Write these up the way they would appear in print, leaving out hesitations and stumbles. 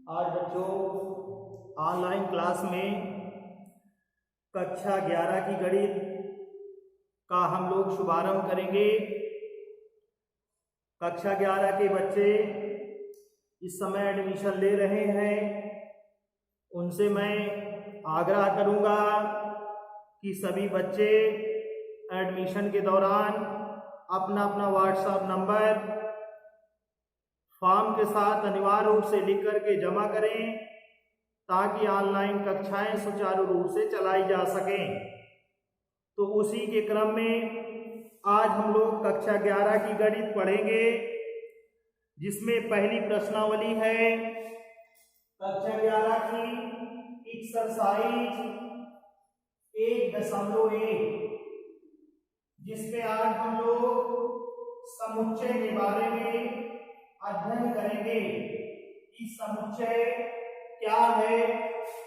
आज बच्चों online class में कक्षा 11 की गणित का हम लोग शुभारंभ करेंगे। कक्षा 11 के बच्चे इस समय एडमिशन ले रहे हैं, उनसे मैं आग्रह करूंगा कि सभी बच्चे एडमिशन के दौरान अपना अपना व्हाट्सएप नंबर फॉर्म के साथ अनिवार्य रूप से लिख करके जमा करें ताकि ऑनलाइन कक्षाएं सुचारू रूप से चलाई जा सकें। तो उसी के क्रम में आज हम लोग कक्षा 11 की गणित पढ़ेंगे, जिसमें पहली प्रश्नावली है कक्षा 11 की एक्सरसाइज 1.1, जिसमें आज हम लोग समुच्चय के बारे में अध्ययन करेंगे कि समुच्चय क्या है,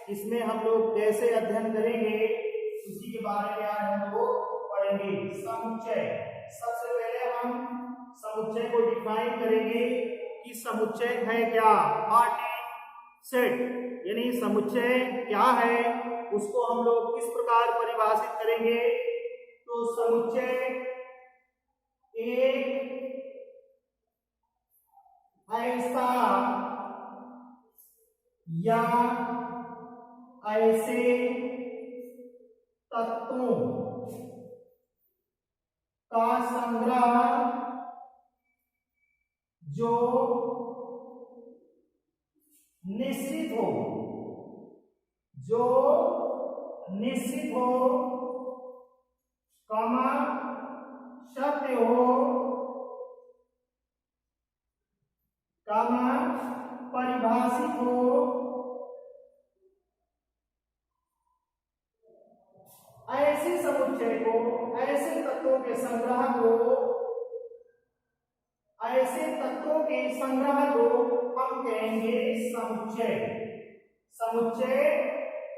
इसमें हम लोग कैसे अध्ययन करेंगे, उसी के बारे में आज हम लोग पढ़ेंगे। समुच्चय, सबसे पहले हम समुच्चय को डिफाइन करेंगे कि समुच्चय है क्या। व्हाट इज सेट, यानी समुच्चय क्या है, उसको हम लोग किस प्रकार परिभाषित करेंगे। तो समुच्चय एक ऐसा या ऐसे तत्वों का संग्रह जो निश्चित हो, कमा सत्य हो, कमा परिभाषित हो, ऐसे समुच्चय को, ऐसे तत्वों के संग्रह को, ऐसे तत्वों के संग्रह को हम कहेंगे समुच्चय। समुच्चय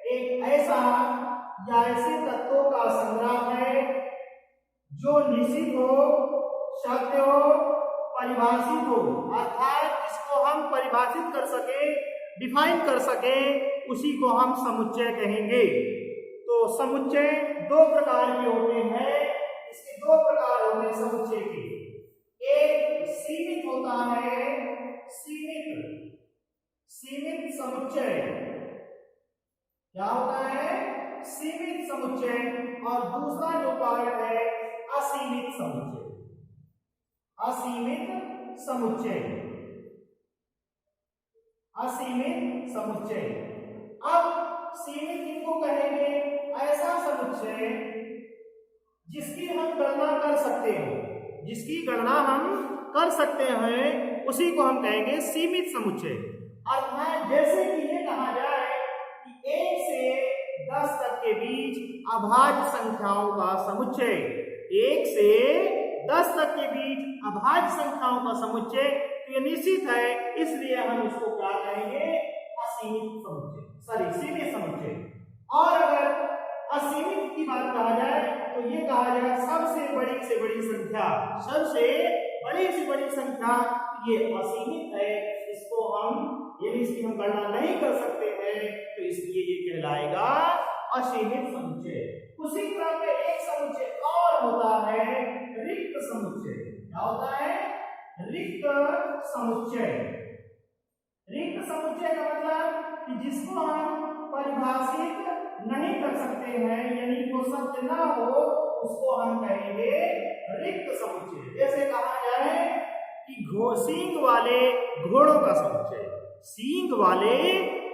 एक ऐसा या ऐसे तत्वों का संग्रह है जो निश्चित हो, सत्य हो, परिभाषित हो, अर्थात इसको हम परिभाषित कर सके, डिफाइन कर सके, उसी को हम समुच्चय कहेंगे। तो समुच्चय दो प्रकार के होते हैं, इसके दो प्रकार होते हैं समुच्चय के। एक सीमित होता है, सीमित समुच्चय क्या होता है, सीमित समुच्चय, और दूसरा जो पार्ट है असीमित समुच्चय। असीमित समुच्चय, असीमित समुच्चय। अब सीमित किसको कहेंगे, ऐसा समुच्चय जिसकी हम गणना कर सकते हैं, जिसकी गणना हम कर सकते हैं, उसी को हम कहेंगे सीमित समुच्चय। अर्थात जैसे कि ये कहा जाए कि 1 से 10 तक के बीच अभाज्य संख्याओं का समुच्चय, 1 से 10 तक के बीच अभाज्य संख्याओं का समुच्चय, तो ये निश्चित है, इसलिए हम इसको क्या कहेंगे, असीमित समुच्चय, सीमित समुच्चय। और अगर असीमित की बात कहा जाए तो ये कहा जाए सबसे बड़ी से बड़ी संख्या, सबसे बड़ी से बड़ी संख्या, ये असीमित है, इसको हम, यदि इसकी हम गणना नहीं कर सकते हैं तो इसलिए ये कहलाएगा असीमित समुच्चय। उसी क्रम में एक समुच्चय और होता है रिक्त समुच्चय। क्या होता है, रिक्त समुच्चय। रिक्त समुच्चय का मतलब कि जिसको हम परिभाषित नहीं कर सकते हैं, यानी वो सत्य ना हो, उसको हम कहेंगे रिक्त समुच्चय। जैसे कहा जाए कि सींग वाले घोड़ों का समुच्चय, सींग वाले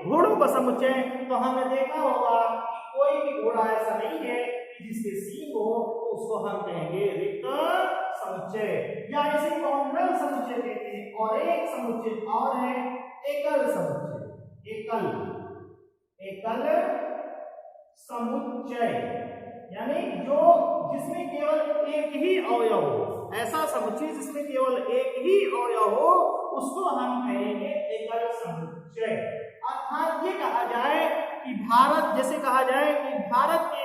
घोड़ों का समुच्चय, तो हमने देखा होगा कि कोई भी घोड़ा ऐसा नहीं है कि जिसके सींग हो, तो उसको हम कहेंगे रिक्त समुच्चय, या इसी को हम नल समुच्चय कहते हैं। और एक समुच्चय और है एकल समुच्चय। एकल समुच्चय यानी जो जिसमें केवल एक ही अवयव हो, ऐसा समुच्चय जिसमें केवल एक ही अवयव हो, उसको हम कहेंगे एकल समुच्चय। अर्थात ये कहा जाए कि भारत, जैसे कहा जाए कि भारत के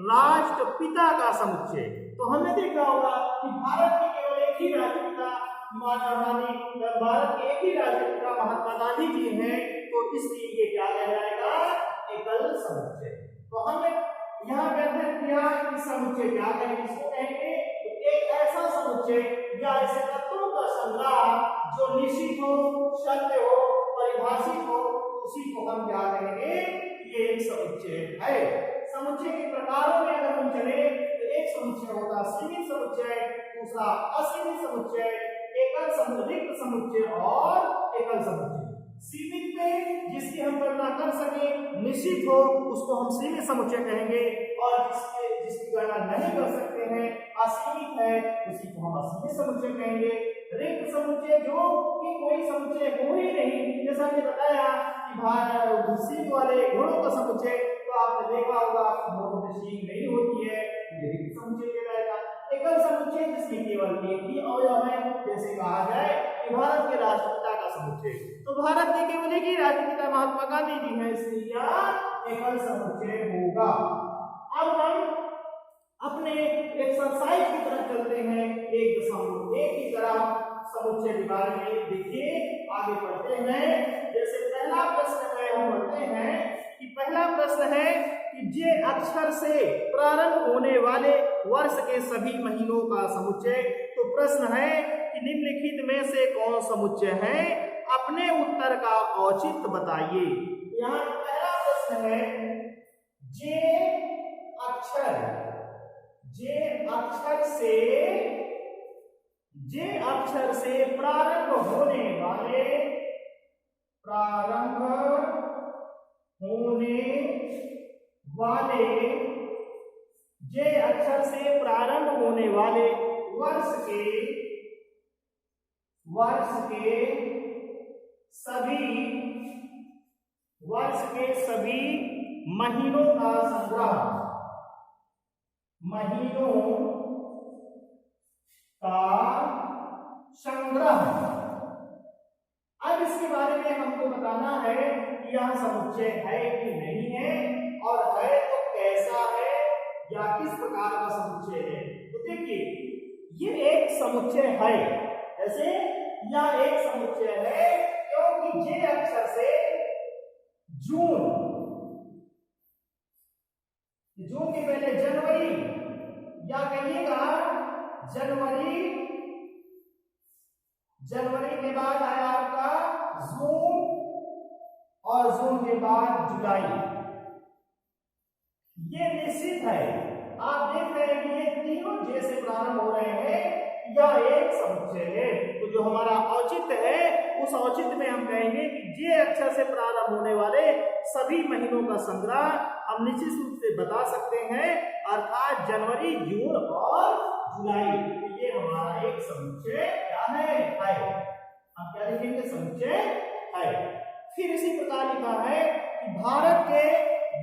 राष्ट्रपिता का समुच्चय, तो हमने देखा होगा कि भारत के केवल एक ही राष्ट्रपिता, भारत के एक ही राष्ट्रपिता महात्मा गांधी जी हैं, तो इसलिए ये क्या कहलाएगा, एकल समुच्चय। तो हम यहाँ पे अध्ययन किया कि समुच्चय क्या है, किसको कहेंगे, तो एक ऐसा समुच्चय या ऐसे तत्वों का संग्रह जो निश्चित हो, सत्य हो, परिभाषित हो, उसी को हम क्या कहेंगे, ये एक समुच्चय है। समुच्चय के प्रकारों में अगर हम चले तो एक समुच्चय होता है सीमित समुच्चय, दूसरा असीमित समुच्चय, एकल समुच्चय, समुच्चय और एकल समुच्चय। सीमित में जिसकी हम गणना कर सके, निश्चित हो, उसको हम सीमित समुच्चय कहेंगे, और जिसकी गणना नहीं कर सकते हैं, असीमित है, उसी को हम असीमित समुच्चय कहेंगे। रिक्त समुच्चय जो कि कोई समुच्चय हो ही नहीं, जैसा कि बताया कि सीध वाले गुणों का समुच्चय, तो आपने देखा होगा गुणों में सीध नहीं होती है, ये रिक्त समुच्चय कहलाएगा। एकल समुच्चय जिसमें केवल एक ही अवयव है, जैसे कहा जाए कि भारत के राष्ट्रपिता का समुच्चय, तो भारत के केवल एक ही राष्ट्रपिता महात्मा गांधी जी हैं, इसलिए यह एकल समुच्चय होगा। अब हम अपने एक्सरसाइज की तरफ चलते हैं, 1.1 की तरफ समुच्चय के बारे में देखिए, आगे बढ़ते हैं। जैसे पहला प्रश्न है, हम पढ़ते हैं कि पहला प्रश्न है कि जे अक्षर से प्रारंभ होने वाले वर्ष के सभी महीनों का समुच्चय। तो प्रश्न है कि निम्नलिखित में से कौन समुच्चय है, अपने उत्तर का औचित्य बताइए। यहाँ पहला प्रश्न है, जे अक्षर से प्रारंभ होने वाले जे अक्षर से प्रारंभ होने वाले वर्ष के सभी महीनों का संग्रह। अब इसके बारे में हमको बताना है कि यह समुच्चय है कि नहीं है, और है तो कैसा है या किस प्रकार का समुच्चय है। तो देखिए ये एक समुच्चय है, ऐसे यह एक समुच्चय है क्योंकि जे अक्षर से जून के पहले जनवरी, या कहिएगा जनवरी के बाद आया आपका जून, और जून के बाद जुलाई, ये निश्चित है। आप देख रहे हैं कि ये तीनों जे से प्रारंभ हो रहे हैं, यह एक समुच्चय है। तो जो हमारा औचित्य है, उस औचित्य में हम कहेंगे कि जे अक्षर से प्रारंभ होने वाले सभी महीनों का संग्रह हम निश्चित रूप से बता सकते हैं, अर्थात जनवरी, जून और जुलाई। तो ये हमारा एक समुच्चय क्या है, हम क्या लिखेंगे, समुच्चय है। फिर इसी प्रकार लिखा है कि भारत के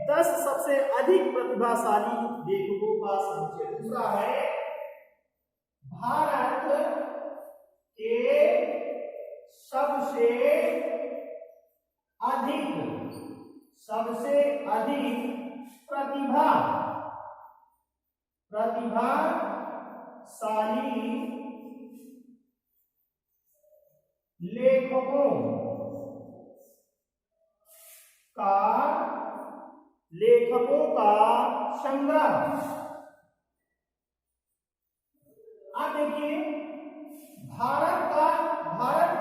10 सबसे अधिक प्रतिभाशाली लेखकों का समुच्चय। दूसरा है भारत के सबसे अधिक प्रतिभाशाली लेखकों का संग्रह। आप देखिए भारत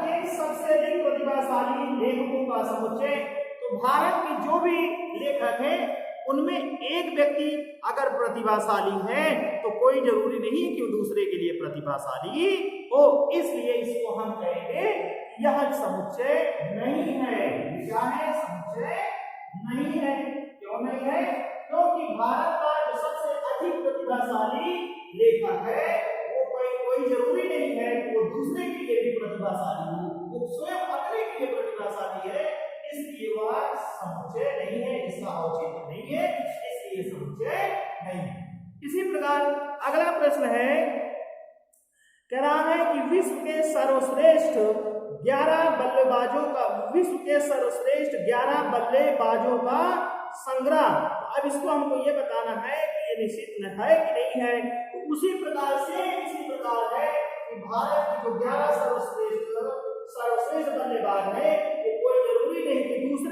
के सबसे अधिक प्रतिभाशाली लेखकों का समुच्चय। तो भारत के जो भी लेखक हैं उनमें एक व्यक्ति अगर प्रतिभाशाली है तो कोई जरूरी नहीं कि वो दूसरे के लिए प्रतिभाशाली हो, इसलिए इसको हम कहेंगे यह समुच्चय नहीं है। क्या है, समुच्चय नहीं है। क्यों नहीं है, क्योंकि भारत का जो सबसे अधिक प्रतिभाशाली लेखक है वो कोई जरूरी नहीं है कि वो दूसरे के लिए भी प्रतिभाशाली हो, वो स्वयं अपने के लिए प्रतिभाशाली है, इसलिए वह समुच्चय नहीं है, इसका औचित्य नहीं है, इसलिए समुच्चय नहीं है। इसी प्रकार अगला प्रश्न है, कह रहा है कि विश्व के सर्वश्रेष्ठ 11 बल्लेबाजों का संग्रह। अब इसको हमको ये बताना है कि ये निश्चित है कि नहीं है। तो इसी प्रकार है कि भारत की जो 11 सर्वश्रेष्ठ बल्लेबाज है वो कोई जरूरी नहीं कि दूसरे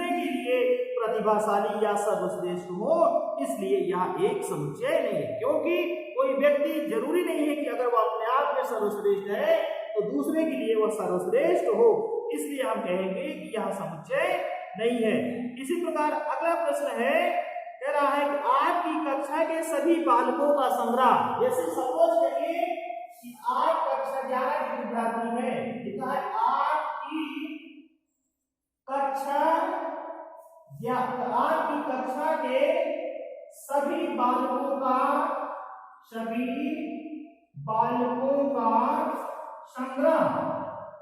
प्रतिभाशाली या सर्वश्रेष्ठ हो, इसलिए यह एक समुच्चय नहीं है। क्योंकि कोई व्यक्ति जरूरी नहीं है कि अगर वह अपने आप में सर्वश्रेष्ठ है तो दूसरे के लिए वह सर्वश्रेष्ठ हो, इसलिए हम कहेंगे कि यह समुच्चय नहीं है। इसी प्रकार अगला प्रश्न है, कह रहा है कि आपकी कक्षा के सभी बालकों का संग्रह, जैसे सपोज करिए कि आप कक्षा 11 के विद्यार्थी हैं, लिखा है आपकी कक्षा के सभी बालकों का संग्रह।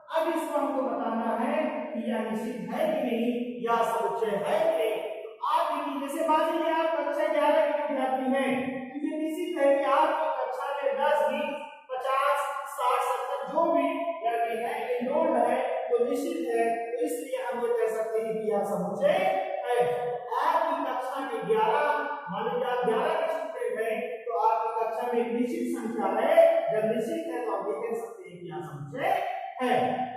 अब इसको हमको बताना है कि यह निश्चित है कि नहीं, या समुच्चय है कि नहीं। आप देखिए, जैसे मान लीजिए आप कक्षा 11 के विद्यार्थी हैं, तो ये निश्चित है कि आपकी कक्षा में 10, 20, 50, 60, 70 जो भी लड़के हैं एनरोल्ड है, तो निश्चित है। तो इसलिए हम ये कह सकते हैं कि यह समुच्चय है। आपकी कक्षा के 11, मान लीजिए आप 11 के स्टूडेंट हैं, तो आपकी कक्षा में एक निश्चित संख्या है। जब निश्चित है तो आप ये कह सकते हैं कि यह समुच्चय है।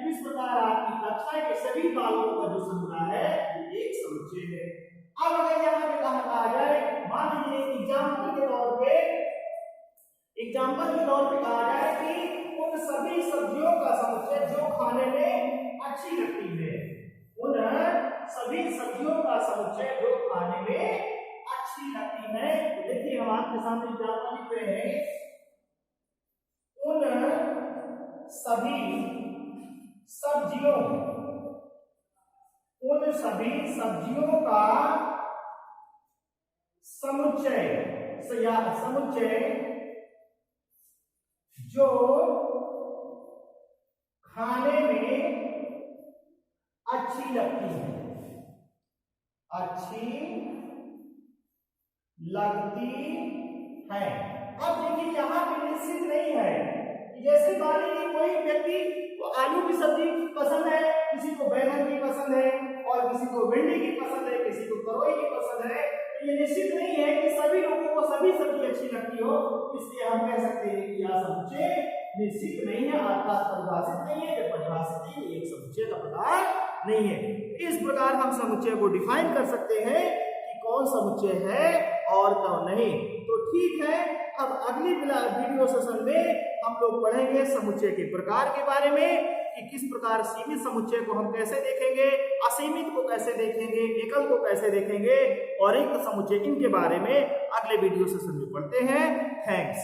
इस प्रकार आपकी कक्षा के सभी बालकों का जो संग्रह है एक समुच्चय है। अब अगर यहाँ पे कहा जाए, मान लीजिए एग्जाम्पल के तौर पे कहा जाए कि उन सभी सब्जियों का समुच्चय जो खाने में अच्छी लगती है, उन सभी सब्जियों का समुच्चय जो खाने में अच्छी लगती है। तो देखिए हम आपके सामने एग्जाम्पल लिख रहे हैं, उन सभी सब्जियों का समुच्चय जो खाने में अच्छी लगती है, अब देखिए यहाँ पे निश्चित नहीं है। जैसे मान लीजिए कोई व्यक्ति को आलू की सब्जी पसंद है, किसी को बैंगन की पसंद है, और किसी को भिंडी की पसंद है, किसी को तरोई की पसंद है। तो ये निश्चित नहीं है कि सभी लोगों को सभी सब्जी अच्छी लगती हो, इसलिए हम कह सकते हैं कि यह समुच्चय निश्चित नहीं है, अर्थात परिभाषित नहीं है। जब परिभाषित नहीं है, एक समुच्चय का प्रकार नहीं है। इस प्रकार हम समुच्चय को डिफाइन कर सकते हैं कि कौन समुच्चय है और कौन नहीं। तो ठीक है, अब अगली वीडियो सेशन में हम लोग पढ़ेंगे समुच्चय के प्रकार के बारे में, कि किस प्रकार सीमित समुच्चय को हम कैसे देखेंगे, असीमित को कैसे देखेंगे, एकल को कैसे देखेंगे, और रिक्त समुच्चय, इनके बारे में अगले वीडियो सेशन में पढ़ते हैं। थैंक्स।